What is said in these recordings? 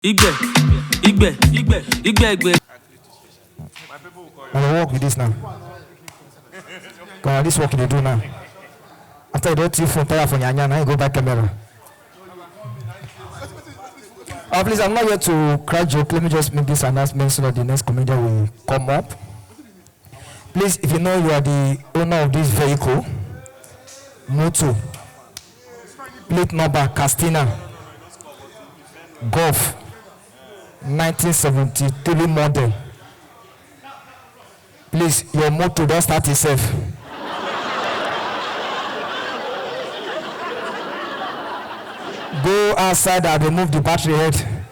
Igbe. I will work with this now. This work they do now. After you don't see phone tire for Nyanya, now you go back camera. Please, I'm not here to crack joke. Let me just make this announcement so that the next comedian will come up. Please, if you know you are the owner of this vehicle, Moto, plate number Castina, Golf, 1973 model. Please, your motor don't start itself. Go outside and remove the battery head.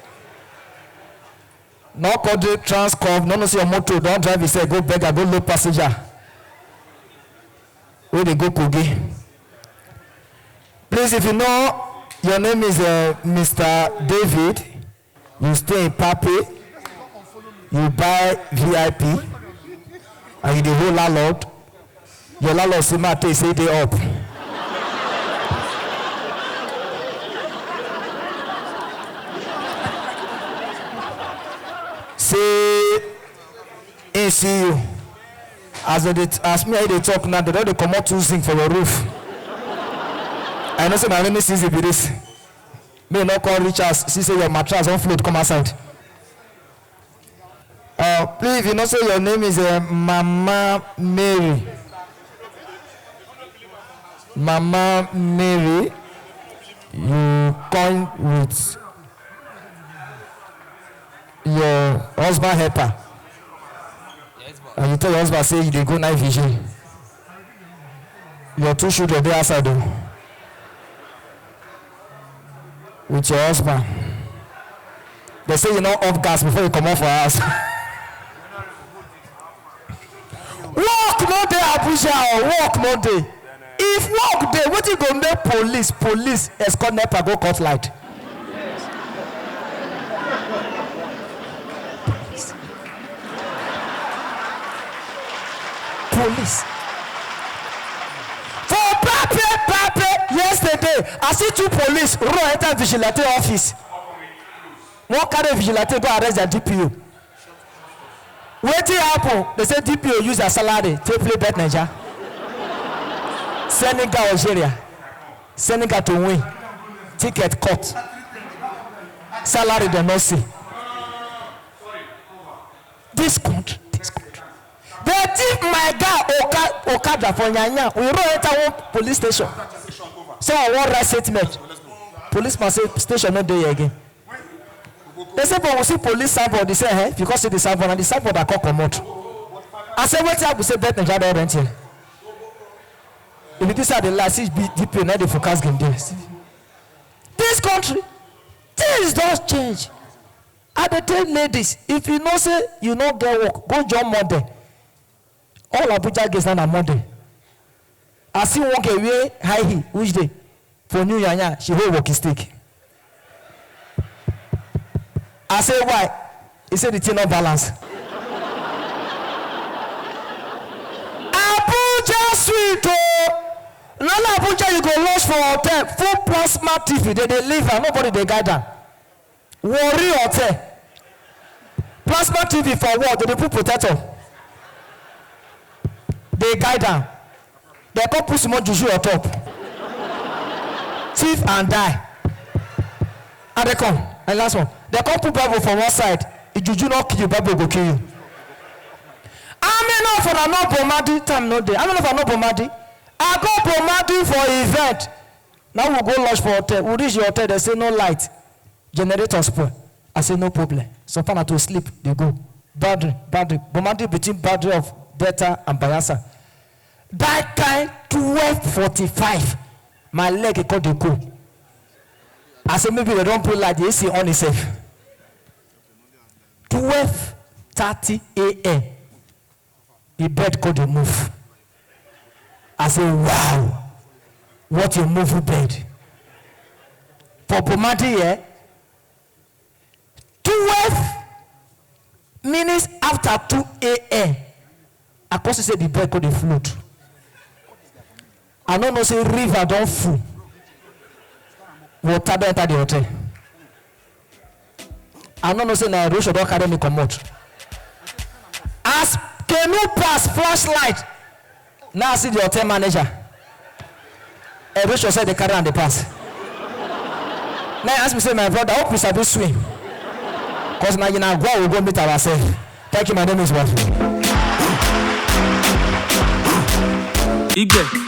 No code transcorp, no see your motor, don't drive yourself, go beg and go load passenger. Where they go Kogi. Please, if you know your name is Mr. David, you stay in Pape, you buy VIP, and you the whole landlord. Your landlord say they up. Say, hey, see you. As me, they talk now, they don't come out to sing for your roof. I know say my name is easy with this. May not call Richard, see say your mattress on float, come outside. Please, if you know say your name is Mama Mary. Mama Mary, you come with your husband helper. And you tell your husband say you dey go night vigil. Your two children dey outside though. With your husband. They say you know off gas before you come out for house. Work no day Abuja or work no day. If work day, what you go make police escort NEPA go cut light. Police. For Pape, yesterday, I see two police run enter vigilante office. One carry vigilante go arrest their DPO. Wetin happen? They say DPO use their salary to play bet Naija. Senegal, Algeria. Senegal to win. Ticket cut. Salary they not see. This country. They tip my guy Okada for Nyanya. We run enter one police station. So I want right statement. Policeman say station not there again. They say, but we see police sample. They say, hey, because see the sample and the sample that come out. I say, what I will say, bet Nigeria don't rent here. If this are the last DP, now they focus game there. This country, things don't change. I dey tell ladies, if you know say you no get work, go join Monday. All Abuja girls now on Monday. I see one girl wear high heel, which day? For New Yanya, she hold walking stick. I say why? He said the thing not balance. Abuja sweet oh. None Abuja you go lost for hotel. Full plasma TV. They live and nobody they guide them. Worry hotel. Plasma TV for what? They put potato. They guide them. They come put some more juju on top. Thief and die. And they come. And last one. They come put Bible from one side. If juju not kill you, Bible go kill you. I mean not for no Bomadi time no day. I mean not for no Bomadi. I go Bomadi for event. Now we go lodge for hotel. We reach your hotel. They say no light. Generator spoil. I say no problem. Sometimes I to sleep. They go. Boundary. Bomadi between boundary of Delta and Bayelsa. That kind 12:45. My leg called the go. I said maybe they don't put light. They see on itself. 12:30 a.m. The bed called the move. I said, wow, what a movie bed. For Bomadi here, 12 minutes after 2 a.m. I can say the bed called the float. I don't know say river don't full. Water don't enter the hotel. I don't know say na Erosion don carry me comot. As canoe pass flashlight, now I see the hotel manager. Erosion said they carry am dey pass. Now I ask me say my brother, hope you sabi swim. Cause now you know we go meet ourselves. Thank you, my name is Wafi. Igbe.